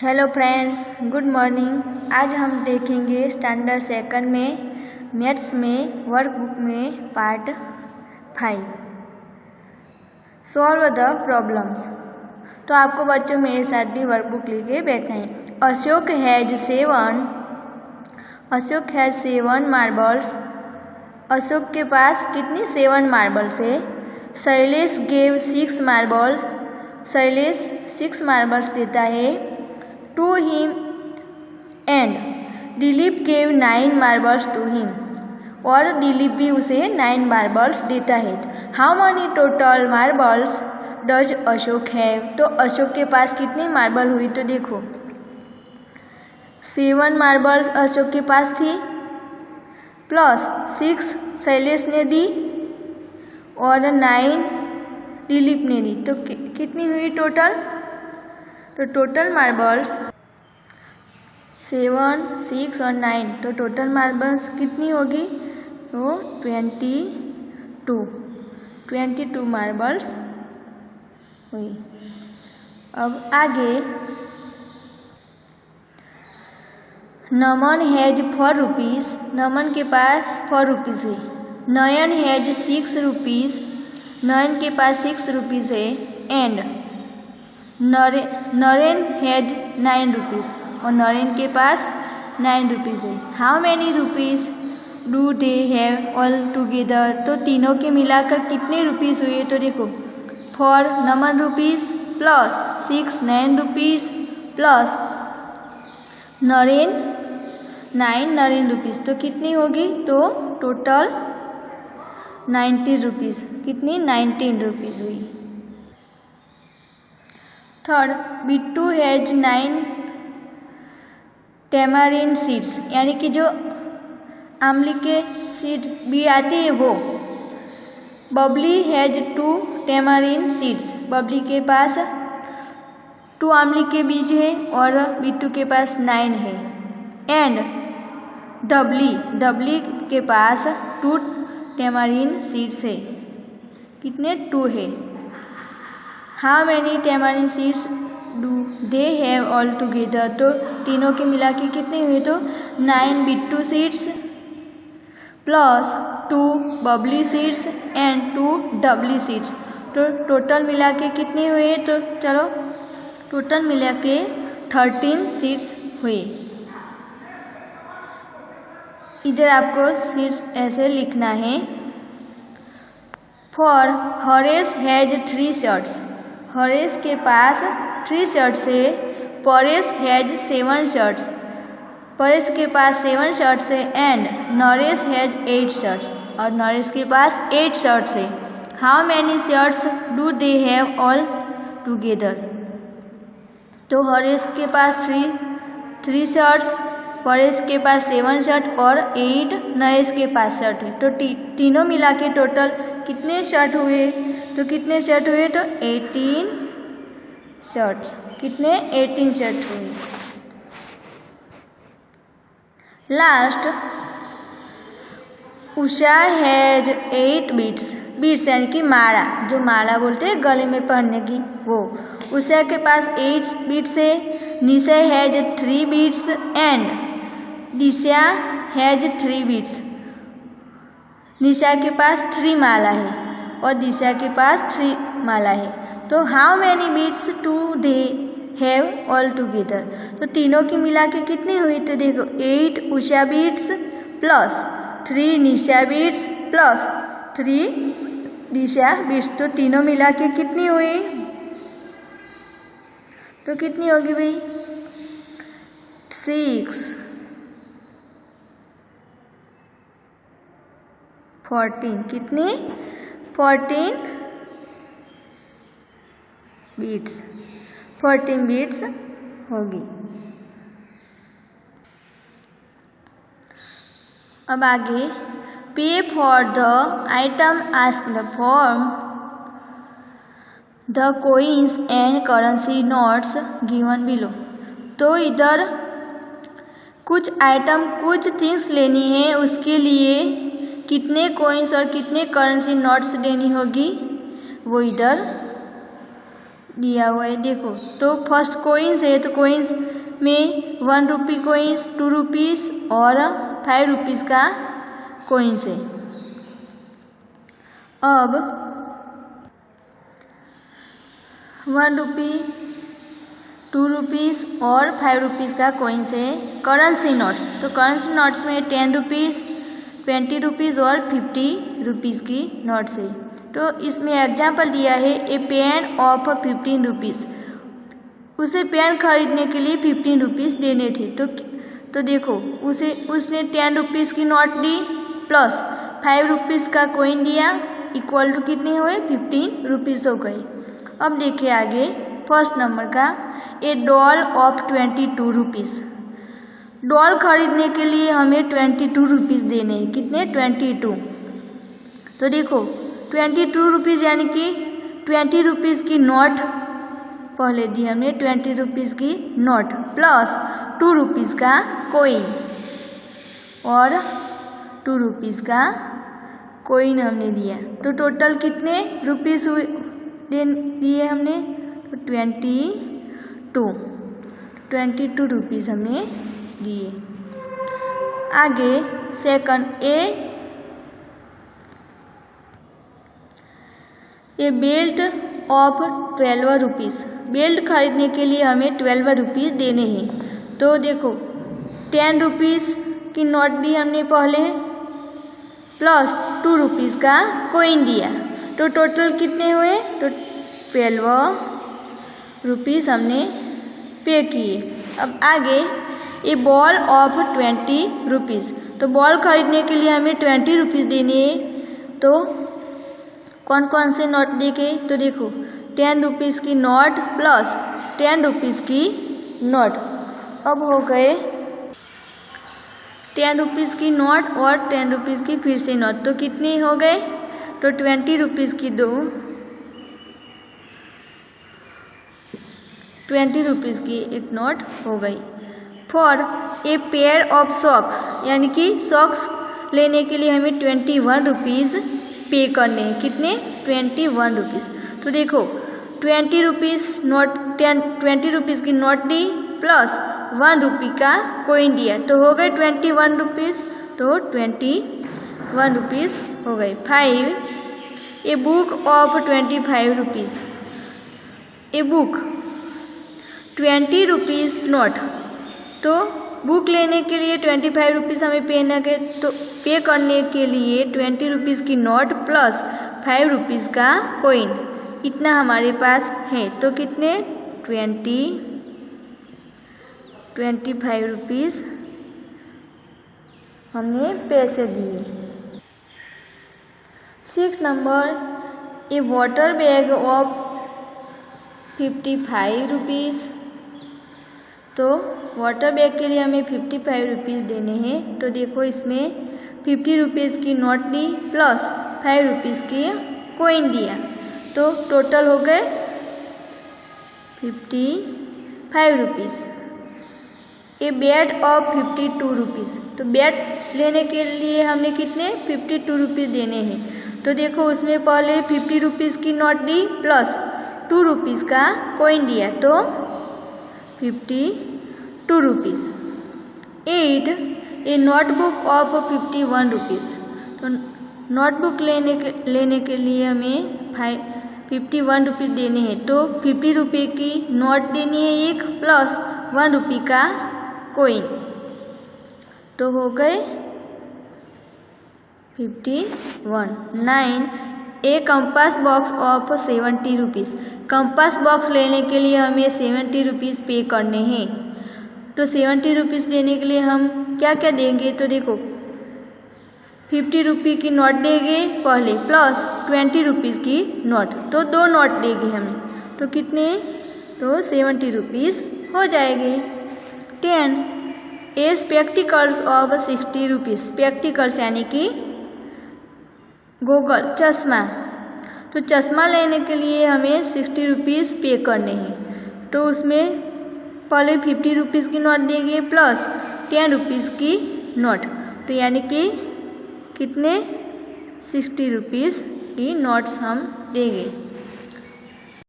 Hello friends, good morning. आज हम देखेंगे स्टैंडर्ड सेकंड में मैथ्स में वर्कबुक में पार्ट 5 सॉल्व द प्रॉब्लम्स। तो आपको बच्चों मेरे साथ भी वर्कबुक लेके बैठना है। Ashok has 7 marbles. अशोक के पास कितनी 7 मार्बल्स है। Shailesh gave 6 marbles. Shailesh 6 marbles देता है to him and Dilip gave 9 marbles to him। और दिलीप भी उसे 9 मार्बल्स देता है। How many total marbles does Ashok have? तो अशोक के पास कितनी मार्बल हुई तो देखो 7 मार्बल्स अशोक के पास थी प्लस 6 शैलेश ने दी और 9 दिलीप ने दी, तो कितनी हुई टोटल। तो टोटल मार्बल्स 7, 6 और 9, तो टोटल मार्बल्स कितनी होगी तो 22 मार्बल्स हुई। अब आगे नमन हैज 4 रुपीज़। नमन के पास 4 रुपीज़ है। नयन हैज 6 रुपीज़। नयन के पास 6 रुपीज़ है। एंड नरेन हैज 9 रुपीज़ और नरेन के पास 9 रुपीज़ है। How many rupees do they have all together? तो तीनों के मिलाकर कितने रुपीज़ हुए तो देखो 4 नमन रुपीज़ प्लस 6 9 रुपीज़ प्लस नरेन 9 नरेन रुपीज़, तो कितनी होगी तो टोटल 90 रुपीज़। कितनी 19 रुपीज़ हुई। थर्ड, बिट्टू हैज 9 टेमारिन सीड्स, यानी कि जो आंवले के सीड भी आती है वो। Babli has 2 tamarind seeds. Babli के पास 2 आंवले के बीज है और बिट्टू के पास 9 है। एंड डबली के पास 2 टेमारिन सीड्स है। कितने 2 है। How many tamarind seeds do they have all together? तो तीनों के मिला के कितने हुए तो 9 Bittu seeds plus 2 Babli seeds and 2 Dabli seeds, तो टोटल मिला के कितने हुए तो चलो टोटल मिला के 13 सीड्स हुए। इधर आपको सीड्स ऐसे लिखना है। For Haresh has 3 shirts. Haresh के पास 3 शर्ट्स है। Paresh has 7 shirts. परेश के पास 7 शर्ट्स है। एंड नरेश हैज 8 शर्ट्स और नरेश के पास 8 शर्ट्स है। How many shirts do they have all together? तो हरेश के पास 3 शर्ट्स, परेश के पास 7 शर्ट और 8 नरेश के पास शर्ट है। तो तीनों मिला के टोटल कितने शर्ट हुए तो कितने शर्ट हुए तो 18 शर्ट्स। कितने 18 शर्ट हुए। लास्ट, उषा हैज 8 बीट्स यानी कि माला, जो माला बोलते हैं गले में पहनने की वो। उषा के पास 8 बीट्स है। Nisha has 3 beads and Disha has 3 beads. Nisha के पास 3 माला है और दिशा के पास 3 माला है। तो how many beats to they have all together? तो तीनों की मिला के कितनी हुई तो देखो 8 उषा बीट्स प्लस 3 निशा बीट्स प्लस 3 दिशा बीट्स, तो तीनों मिला के कितनी हुई तो कितनी होगी भाई 6 14। कितनी 14 बीट्स। 14 बीट्स होगी। अब आगे पे for the item asked form the coins and currency notes given below. तो इधर कुछ आइटम कुछ थिंग्स लेनी है, उसके लिए कितने कॉइन्स और कितने करेंसी नोट्स देनी होगी वो इधर दिया हुआ है। देखो तो फर्स्ट कोइंस है, तो कोइंस में 1 रुपी कोइंस, 2 रुपीज़ और 5 रुपीज़ का कोइंस है। अब 1 रुपी, 2 रुपीज़ और 5 रुपीज़ का कोइंस है। करेंसी नोट्स, तो करेंसी नोट्स में 10 रुपीज़, 20 रुपीज़ और 50 रुपीज़ की नोट्स है। तो इसमें एग्जाम्पल दिया है ए पेन ऑफ 15 रुपीज़। उसे पेन खरीदने के लिए 15 रुपीज़ देने थे। तो देखो उसने 10 रुपीज़ की नोट दी प्लस 5 रुपीज़ का कोइन दिया, इक्वल टू कितने हुए? 15 रुपीज़ हो गए। अब देखिए आगे फर्स्ट नंबर का, ए डॉल ऑफ 22 रुपीज़। डॉल खरीदने के लिए हमें 22 रुपीज़ देने हैं। कितने? 22। तो देखो 22 रुपीज़ यानी कि 20 रुपीज़ की नोट पहले दी हमने, 20 रुपीज़ की नोट प्लस 2 रुपीज़ का कोइन और 2 रुपीज़ का कोइन हमने दिया। तो टोटल कितने रुपीज़ हुए दिए हमने? तो 22 रुपीज़ हमने दिए। आगे second, A belt of 12 rupees. Belt खरीदने के लिए हमें 12 रुपीज़ देने हैं। तो देखो 10 रुपीज़ की नोट दी हमने पहले प्लस 2 रुपीज़ का कोइन दिया। तो टोटल कितने हुए? तो 12 रुपीज़ हमने पे किए। अब आगे ए बॉल ऑफ 20 रुपीज़। तो बॉल खरीदने के लिए हमें 20 रुपीज़ देने हैं। तो कौन कौन से नोट देखे? तो देखो 10 रुपीज़ की नोट प्लस 10 रुपीज़ की नोट। अब हो गए 10 रुपीज़ की नोट और 10 रुपीज़ की फिर से नोट। तो कितने हो गए? तो 20 रुपीज़ की 2, 20 रुपीज़ की एक नोट हो गई। For a pair of socks, यानी कि सॉक्स लेने के लिए हमें 21 रुपीज़ पे करने हैं। कितने? 21 रुपीज़। तो देखो 20 रुपीज़ नोट, 20 रुपीज़ की नोट दी प्लस 1 रुपी का कोइन दिया, तो हो गए 21 रुपीज़। तो 21 रुपीज़ हो गए। 5, a book of 25 rupees. A book 20 rupees note. तो बुक लेने के लिए 25 रुपीज़ हमें पे करने के लिए 20 रुपीज़ की नोट प्लस 5 रुपीज़ का कोइन, इतना हमारे पास है। तो कितने? 25 रुपीज़ हमने पैसे दिए। 6 number, A water bag of 55 rupees. तो वाटर बैग के लिए हमें 55 रुपीज़ देने हैं। तो देखो इसमें 50 रुपीज़ की नोट दी प्लस 5 रुपीज़ की कोइन दिया, तो टोटल हो गए 55 rupees. A bed of 52 rupees. तो बेड लेने के लिए हमने कितने? 52 रुपीज़ देने हैं। तो देखो उसमें पहले 50 रुपीज़ की नोट दी प्लस 2 रुपीज़ का कोइन दिया, तो 52 rupees. 8, A notebook of 51 rupees. तो नोटबुक लेने के लिए हमें 51 रुपीज़ देने हैं। तो 50 रुपये की नोट देनी है एक प्लस 1 रुपी का कोइन, तो हो गए 51। 9, a compass box of 70 rupees. Compass box लेने के लिए हमें 70 रुपीज़ पे करने हैं। तो 70 रुपीज़ देने के लिए हम क्या क्या देंगे? तो देखो 50 रुपये की नोट देंगे पहले प्लस 20 रुपीज़ की नोट, तो 2 नोट देंगे हमें। तो कितने? तो 70 रुपीज़ हो जाएंगे। 10, ए स्पेक्टिकल्स ऑफ 60 रुपीज़। स्पेक्टिकल्स यानी कि गोगल, चश्मा। तो चश्मा लेने के लिए हमें 60 रुपीज़ पे करने हैं। तो उसमें पहले 50 रुपीज़ की नोट देंगे प्लस 10 रुपीज़ की नोट, तो यानी कि कितने? 60 रुपीज़ की नोट्स हम देंगे।